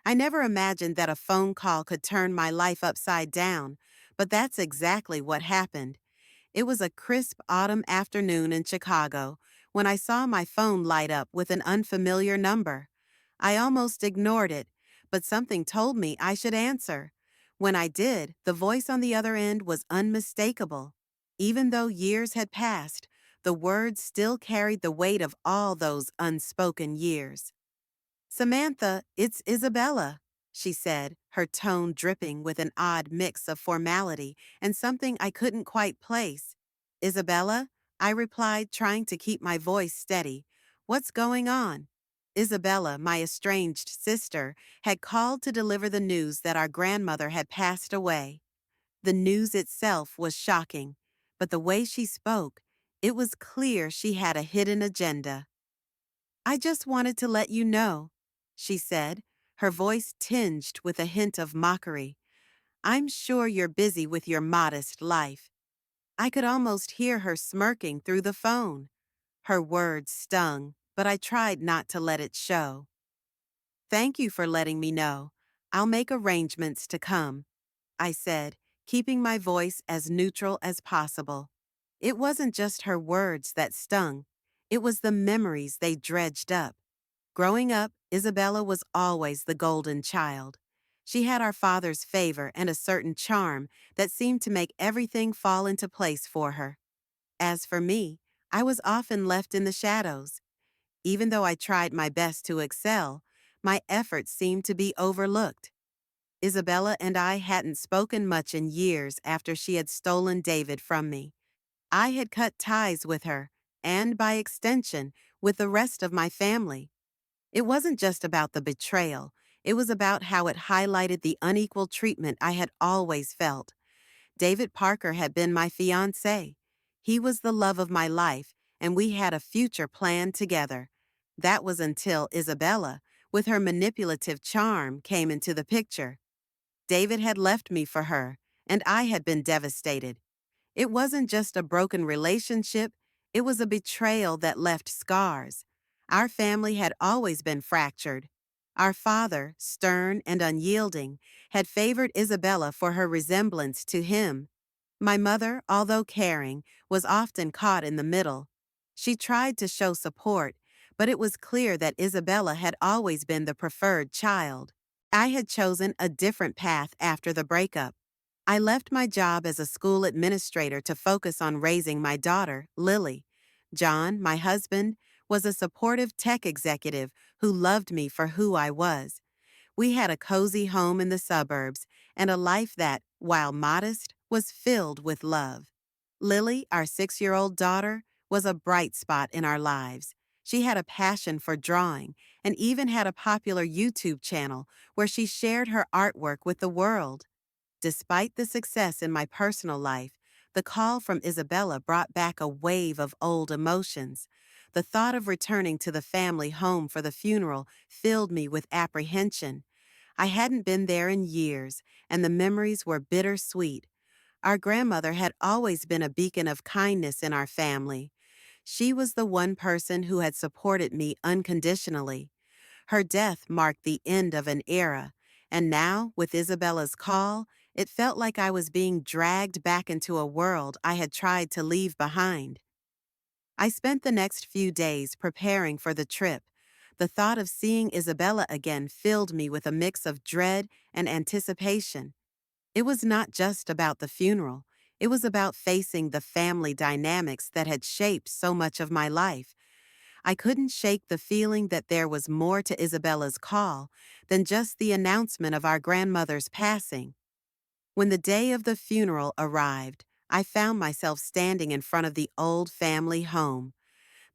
I never imagined that a phone call could turn my life upside down, but that's exactly what happened. It was a crisp autumn afternoon in Chicago when I saw my phone light up with an unfamiliar number. I almost ignored it, but something told me I should answer. When I did, the voice on the other end was unmistakable. Even though years had passed, the words still carried the weight of all those unspoken years. "Samantha, it's Isabella," she said, her tone dripping with an odd mix of formality and something I couldn't quite place. "Isabella?" I replied, trying to keep my voice steady. "What's going on?" Isabella, my estranged sister, had called to deliver the news that our grandmother had passed away. The news itself was shocking, but the way she spoke, it was clear she had a hidden agenda. "I just wanted to let you know," she said, her voice tinged with a hint of mockery. "I'm sure you're busy with your modest life." I could almost hear her smirking through the phone. Her words stung, but I tried not to let it show. "Thank you for letting me know. I'll make arrangements to come," I said, keeping my voice as neutral as possible. It wasn't just her words that stung. It was the memories they dredged up. Growing up, Isabella was always the golden child. She had our father's favor and a certain charm that seemed to make everything fall into place for her. As for me, I was often left in the shadows. Even though I tried my best to excel, my efforts seemed to be overlooked. Isabella and I hadn't spoken much in years after she had stolen David from me. I had cut ties with her, and by extension, with the rest of my family. It wasn't just about the betrayal, it was about how it highlighted the unequal treatment I had always felt. David Parker had been my fiancé. He was the love of my life, and we had a future planned together. That was until Isabella, with her manipulative charm, came into the picture. David had left me for her, and I had been devastated. It wasn't just a broken relationship, it was a betrayal that left scars. Our family had always been fractured. Our father, stern and unyielding, had favored Isabella for her resemblance to him. My mother, although caring, was often caught in the middle. She tried to show support, but it was clear that Isabella had always been the preferred child. I had chosen a different path after the breakup. I left my job as a school administrator to focus on raising my daughter, Lily. John, my husband, was a supportive tech executive who loved me for who I was. We had a cozy home in the suburbs and a life that, while modest, was filled with love. Lily, our 6-year-old daughter, was a bright spot in our lives. She had a passion for drawing and even had a popular YouTube channel where she shared her artwork with the world. Despite the success in my personal life, the call from Isabella brought back a wave of old emotions. The thought of returning to the family home for the funeral filled me with apprehension. I hadn't been there in years, and the memories were bittersweet. Our grandmother had always been a beacon of kindness in our family. She was the one person who had supported me unconditionally. Her death marked the end of an era, and now, with Isabella's call, it felt like I was being dragged back into a world I had tried to leave behind. I spent the next few days preparing for the trip. The thought of seeing Isabella again filled me with a mix of dread and anticipation. It was not just about the funeral. It was about facing the family dynamics that had shaped so much of my life. I couldn't shake the feeling that there was more to Isabella's call than just the announcement of our grandmother's passing. When the day of the funeral arrived, I found myself standing in front of the old family home.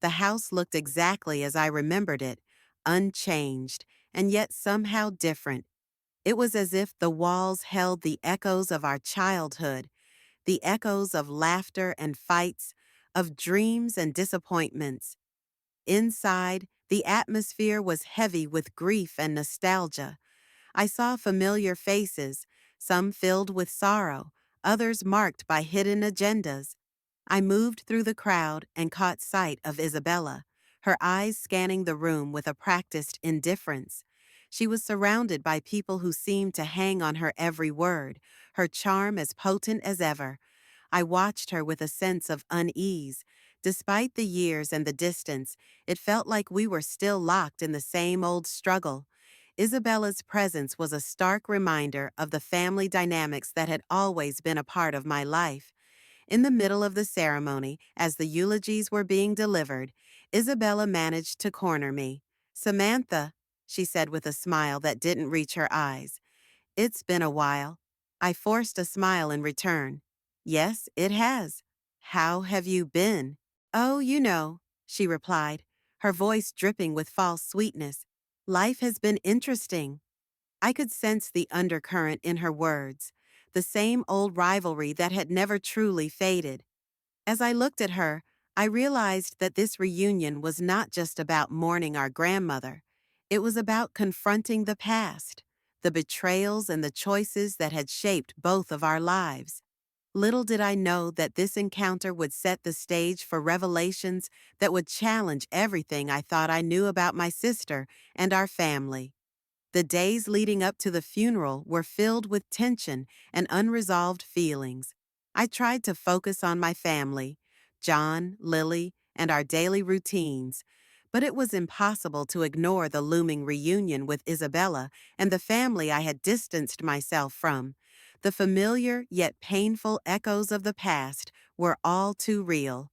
The house looked exactly as I remembered it, unchanged, and yet somehow different. It was as if the walls held the echoes of our childhood, the echoes of laughter and fights, of dreams and disappointments. Inside, the atmosphere was heavy with grief and nostalgia. I saw familiar faces, some filled with sorrow, others marked by hidden agendas. I moved through the crowd and caught sight of Isabella, her eyes scanning the room with a practiced indifference. She was surrounded by people who seemed to hang on her every word, her charm as potent as ever. I watched her with a sense of unease. Despite the years and the distance, it felt like we were still locked in the same old struggle. Isabella's presence was a stark reminder of the family dynamics that had always been a part of my life. In the middle of the ceremony, as the eulogies were being delivered, Isabella managed to corner me. "Samantha," she said with a smile that didn't reach her eyes. "It's been a while." I forced a smile in return. "Yes, it has. How have you been?" "Oh, you know," she replied, her voice dripping with false sweetness. "Life has been interesting." I could sense the undercurrent in her words, the same old rivalry that had never truly faded. As I looked at her, I realized that this reunion was not just about mourning our grandmother. It was about confronting the past, the betrayals and the choices that had shaped both of our lives. Little did I know that this encounter would set the stage for revelations that would challenge everything I thought I knew about my sister and our family. The days leading up to the funeral were filled with tension and unresolved feelings. I tried to focus on my family, John, Lily, and our daily routines, but it was impossible to ignore the looming reunion with Isabella and the family I had distanced myself from. The familiar yet painful echoes of the past were all too real.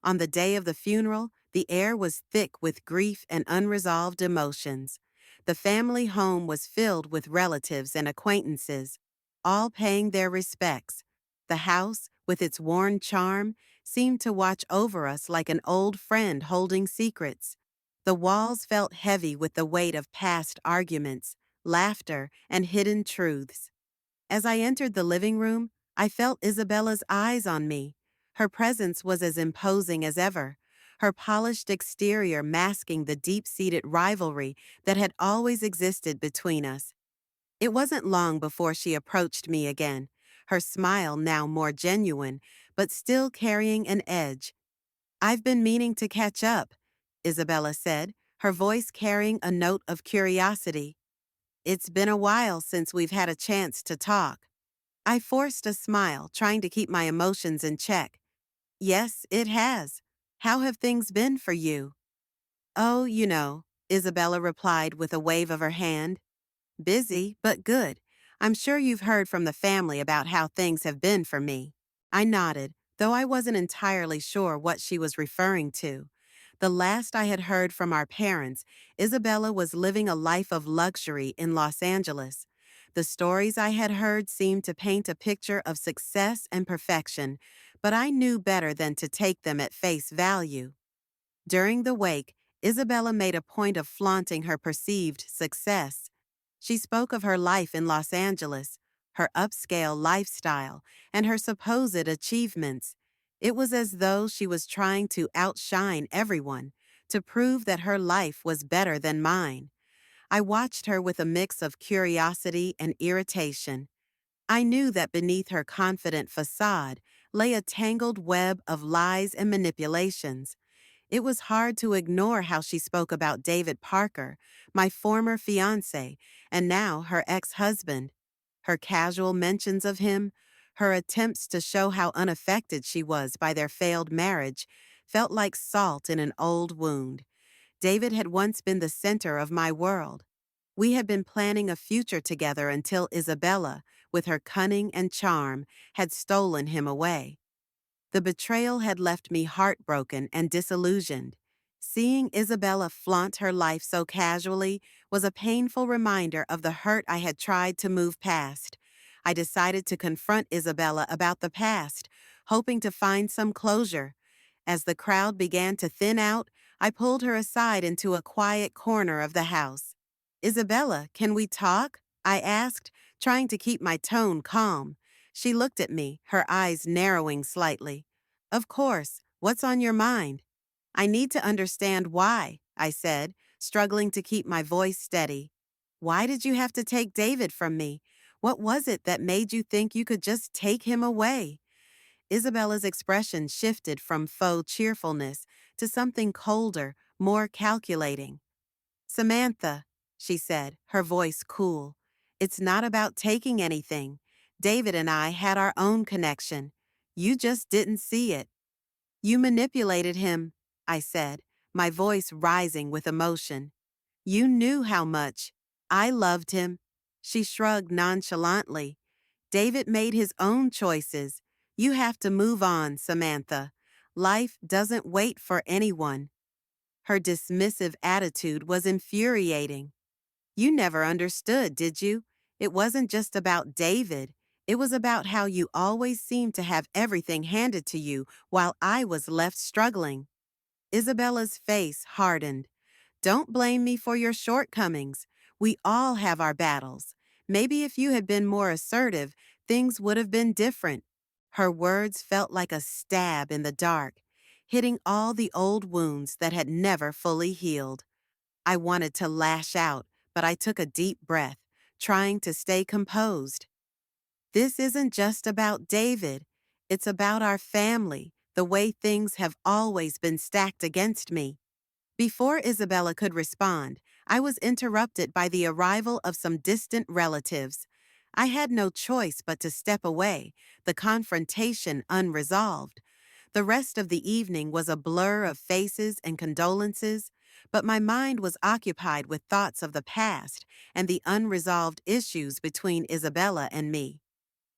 On the day of the funeral, the air was thick with grief and unresolved emotions. The family home was filled with relatives and acquaintances, all paying their respects. The house, with its worn charm, seemed to watch over us like an old friend holding secrets. The walls felt heavy with the weight of past arguments, laughter, and hidden truths. As I entered the living room, I felt Isabella's eyes on me. Her presence was as imposing as ever, her polished exterior masking the deep-seated rivalry that had always existed between us. It wasn't long before she approached me again, her smile now more genuine, but still carrying an edge. "I've been meaning to catch up," Isabella said, her voice carrying a note of curiosity. "It's been a while since we've had a chance to talk." I forced a smile, trying to keep my emotions in check. "Yes, it has. How have things been for you?" "Oh, you know," Isabella replied with a wave of her hand. "Busy, but good. I'm sure you've heard from the family about how things have been for me." I nodded, though I wasn't entirely sure what she was referring to. The last I had heard from our parents, Isabella was living a life of luxury in Los Angeles. The stories I had heard seemed to paint a picture of success and perfection, but I knew better than to take them at face value. During the wake, Isabella made a point of flaunting her perceived success. She spoke of her life in Los Angeles, her upscale lifestyle, and her supposed achievements. It was as though she was trying to outshine everyone, to prove that her life was better than mine. I watched her with a mix of curiosity and irritation. I knew that beneath her confident facade lay a tangled web of lies and manipulations. It was hard to ignore how she spoke about David Parker, my former fiancé, and now her ex-husband. Her casual mentions of him, her attempts to show how unaffected she was by their failed marriage, felt like salt in an old wound. David had once been the center of my world. We had been planning a future together until Isabella, with her cunning and charm, had stolen him away. The betrayal had left me heartbroken and disillusioned. Seeing Isabella flaunt her life so casually was a painful reminder of the hurt I had tried to move past. I decided to confront Isabella about the past, hoping to find some closure. As the crowd began to thin out, I pulled her aside into a quiet corner of the house. "Isabella, can we talk?" I asked, trying to keep my tone calm. She looked at me, her eyes narrowing slightly. "Of course. What's on your mind?" "I need to understand why," I said, struggling to keep my voice steady. "Why did you have to take David from me? What was it that made you think you could just take him away?" Isabella's expression shifted from faux cheerfulness to something colder, more calculating. "Samantha," she said, her voice cool. It's not about taking anything. David and I had our own connection. You just didn't see it. You manipulated him, I said, my voice rising with emotion. You knew how much. I loved him. She shrugged nonchalantly. David made his own choices. You have to move on, Samantha. Life doesn't wait for anyone. Her dismissive attitude was infuriating. You never understood, did you? It wasn't just about David. It was about how you always seemed to have everything handed to you while I was left struggling. Isabella's face hardened. Don't blame me for your shortcomings. We all have our battles. Maybe if you had been more assertive, things would have been different. Her words felt like a stab in the dark, hitting all the old wounds that had never fully healed. I wanted to lash out, but I took a deep breath, trying to stay composed. This isn't just about David. It's about our family, the way things have always been stacked against me. Before Isabella could respond, I was interrupted by the arrival of some distant relatives. I had no choice but to step away, the confrontation unresolved. The rest of the evening was a blur of faces and condolences, but my mind was occupied with thoughts of the past and the unresolved issues between Isabella and me.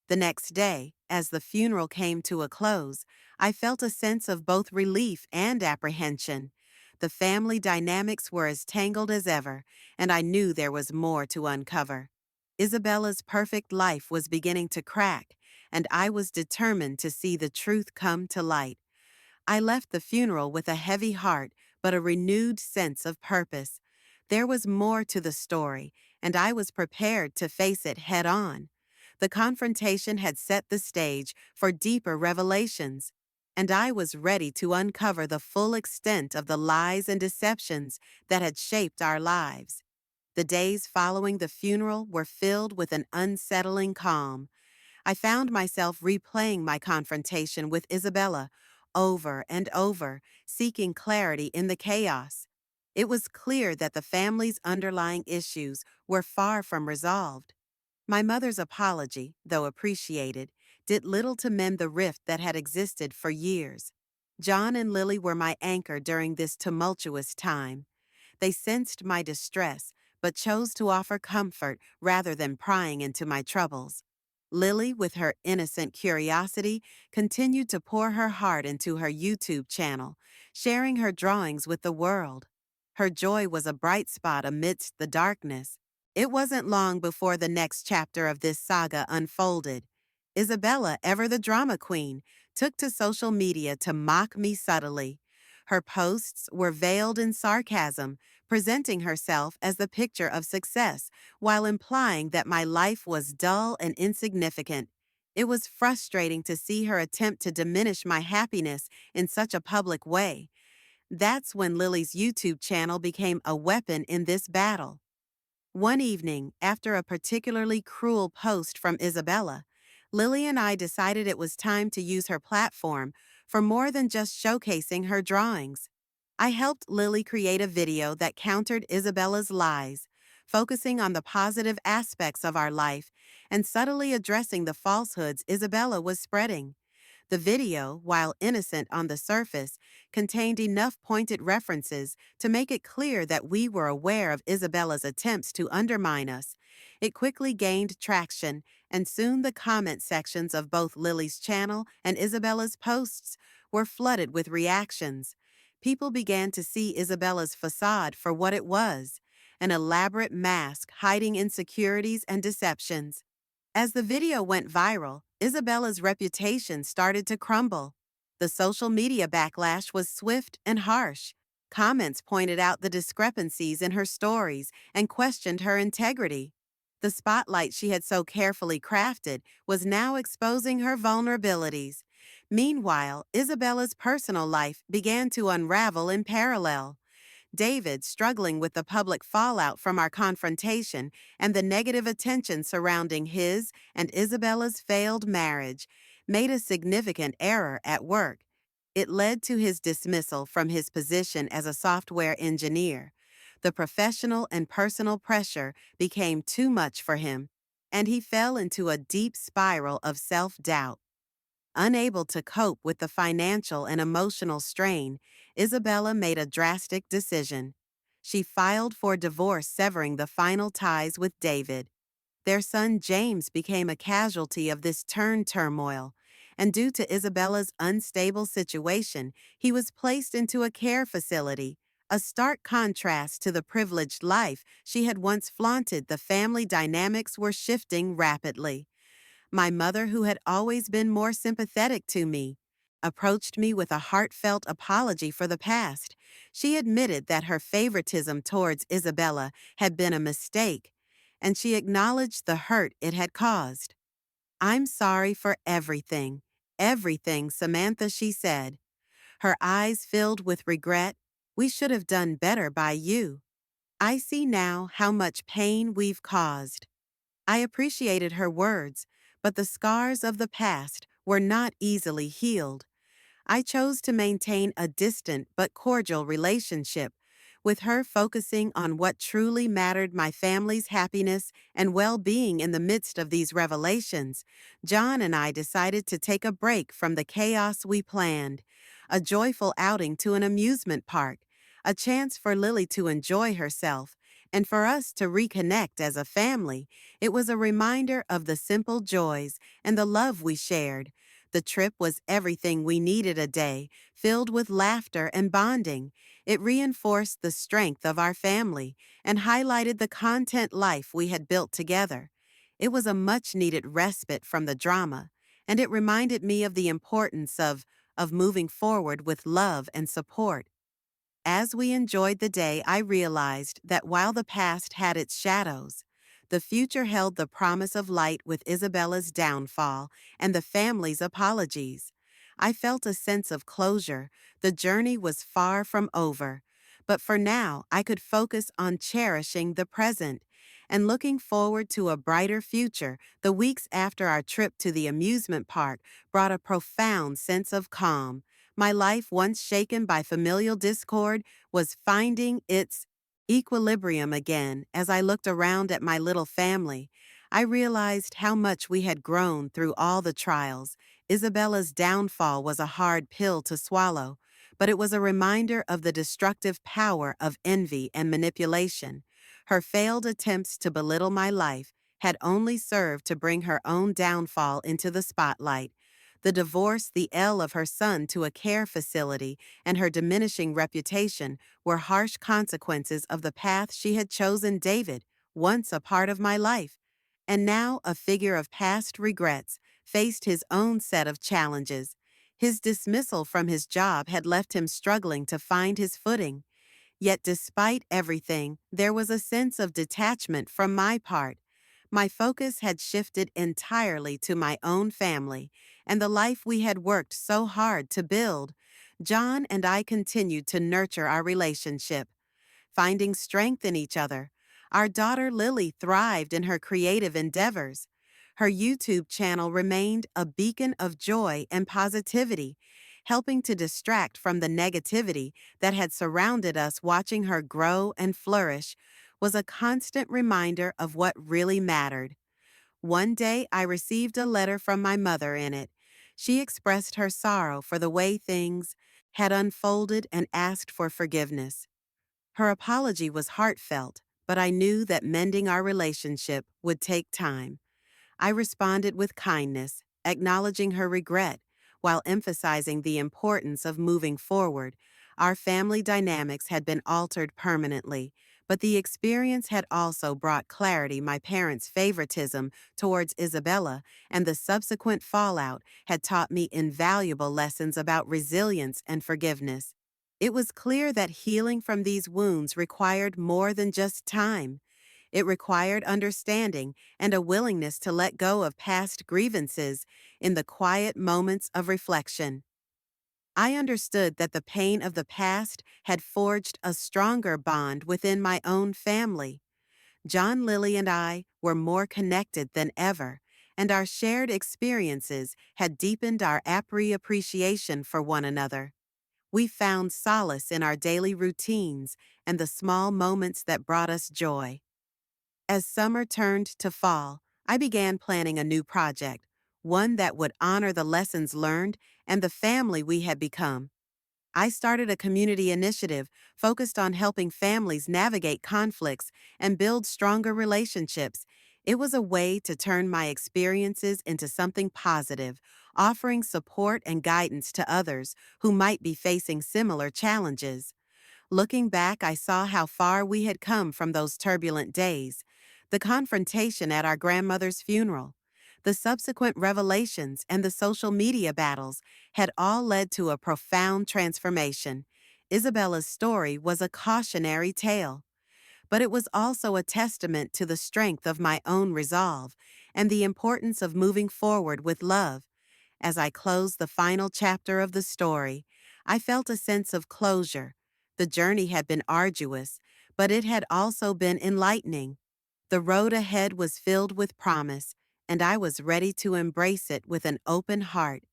The next day, as the funeral came to a close, I felt a sense of both relief and apprehension. The family dynamics were as tangled as ever, and I knew there was more to uncover. Isabella's perfect life was beginning to crack, and I was determined to see the truth come to light. I left the funeral with a heavy heart, but a renewed sense of purpose. There was more to the story, and I was prepared to face it head on. The confrontation had set the stage for deeper revelations, and I was ready to uncover the full extent of the lies and deceptions that had shaped our lives. The days following the funeral were filled with an unsettling calm. I found myself replaying my confrontation with Isabella over and over, seeking clarity in the chaos. It was clear that the family's underlying issues were far from resolved. My mother's apology, though appreciated, did little to mend the rift that had existed for years. John and Lily were my anchor during this tumultuous time. They sensed my distress, but chose to offer comfort rather than prying into my troubles. Lily, with her innocent curiosity, continued to pour her heart into her YouTube channel, sharing her drawings with the world. Her joy was a bright spot amidst the darkness. It wasn't long before the next chapter of this saga unfolded. Isabella, ever the drama queen, took to social media to mock me subtly. Her posts were veiled in sarcasm, presenting herself as the picture of success, while implying that my life was dull and insignificant. It was frustrating to see her attempt to diminish my happiness in such a public way. That's when Lily's YouTube channel became a weapon in this battle. One evening, after a particularly cruel post from Isabella, Lily and I decided it was time to use her platform for more than just showcasing her drawings. I helped Lily create a video that countered Isabella's lies, focusing on the positive aspects of our life and subtly addressing the falsehoods Isabella was spreading. The video, while innocent on the surface, contained enough pointed references to make it clear that we were aware of Isabella's attempts to undermine us. It quickly gained traction, and soon the comment sections of both Lily's channel and Isabella's posts were flooded with reactions. People began to see Isabella's facade for what it was, an elaborate mask hiding insecurities and deceptions. As the video went viral, Isabella's reputation started to crumble. The social media backlash was swift and harsh. Comments pointed out the discrepancies in her stories and questioned her integrity. The spotlight she had so carefully crafted was now exposing her vulnerabilities. Meanwhile, Isabella's personal life began to unravel in parallel. David, struggling with the public fallout from our confrontation and the negative attention surrounding his and Isabella's failed marriage, made a significant error at work. It led to his dismissal from his position as a software engineer. The professional and personal pressure became too much for him, and he fell into a deep spiral of self-doubt. Unable to cope with the financial and emotional strain, Isabella made a drastic decision. She filed for divorce, severing the final ties with David. Their son James became a casualty of this turmoil, and due to Isabella's unstable situation, he was placed into a care facility, a stark contrast to the privileged life she had once flaunted. The family dynamics were shifting rapidly. My mother, who had always been more sympathetic to me, approached me with a heartfelt apology for the past. She admitted that her favoritism towards Isabella had been a mistake, and she acknowledged the hurt it had caused. "I'm sorry for everything, everything, Samantha," she said, her eyes filled with regret. "We should have done better by you. I see now how much pain we've caused." I appreciated her words, but the scars of the past were not easily healed. I chose to maintain a distant but cordial relationship, with her focusing on what truly mattered: my family's happiness and well-being. In the midst of these revelations, John and I decided to take a break from the chaos we planned. A joyful outing to an amusement park, a chance for Lily to enjoy herself, and for us to reconnect as a family. It was a reminder of the simple joys and the love we shared. The trip was everything we needed: a day filled with laughter and bonding. It reinforced the strength of our family and highlighted the content life we had built together. It was a much-needed respite from the drama, and it reminded me of the importance of moving forward with love and support. As we enjoyed the day, I realized that while the past had its shadows, the future held the promise of light. With Isabella's downfall and the family's apologies, I felt a sense of closure. The journey was far from over, but for now I could focus on cherishing the present and looking forward to a brighter future. The weeks after our trip to the amusement park brought a profound sense of calm. My life, once shaken by familial discord, was finding its equilibrium again. As I looked around at my little family, I realized how much we had grown through all the trials. Isabella's downfall was a hard pill to swallow, but it was a reminder of the destructive power of envy and manipulation. Her failed attempts to belittle my life had only served to bring her own downfall into the spotlight. The divorce, the L of her son to a care facility, and her diminishing reputation were harsh consequences of the path she had chosen. David, once a part of my life, and now a figure of past regrets, faced his own set of challenges. His dismissal from his job had left him struggling to find his footing. Yet despite everything, there was a sense of detachment from my part. My focus had shifted entirely to my own family and the life we had worked so hard to build. John and I continued to nurture our relationship, finding strength in each other. Our daughter Lily thrived in her creative endeavors. Her YouTube channel remained a beacon of joy and positivity, helping to distract from the negativity that had surrounded us. Watching her grow and flourish was a constant reminder of what really mattered. One day I received a letter from my mother. In it, she expressed her sorrow for the way things had unfolded and asked for forgiveness. Her apology was heartfelt, but I knew that mending our relationship would take time. I responded with kindness, acknowledging her regret, while emphasizing the importance of moving forward. Our family dynamics had been altered permanently, but the experience had also brought clarity. My parents' favoritism towards Isabella and the subsequent fallout had taught me invaluable lessons about resilience and forgiveness. It was clear that healing from these wounds required more than just time. It required understanding and a willingness to let go of past grievances. In the quiet moments of reflection, I understood that the pain of the past had forged a stronger bond within my own family. John, Lily, and I were more connected than ever, and our shared experiences had deepened our appreciation for one another. We found solace in our daily routines and the small moments that brought us joy. As summer turned to fall, I began planning a new project, one that would honor the lessons learned and the family we had become. I started a community initiative focused on helping families navigate conflicts and build stronger relationships. It was a way to turn my experiences into something positive, offering support and guidance to others who might be facing similar challenges. Looking back, I saw how far we had come from those turbulent days. The confrontation at our grandmother's funeral, the subsequent revelations, and the social media battles had all led to a profound transformation. Isabella's story was a cautionary tale, but it was also a testament to the strength of my own resolve and the importance of moving forward with love. As I closed the final chapter of the story, I felt a sense of closure. The journey had been arduous, but it had also been enlightening. The road ahead was filled with promise, and I was ready to embrace it with an open heart.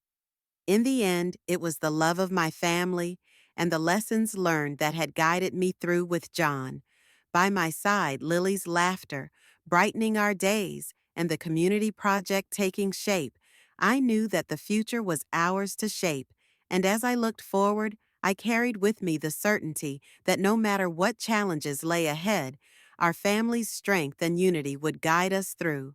In the end, it was the love of my family and the lessons learned that had guided me through with John. By my side, Lily's laughter, brightening our days, and the community project taking shape. I knew that the future was ours to shape, and as I looked forward, I carried with me the certainty that no matter what challenges lay ahead, our family's strength and unity would guide us through.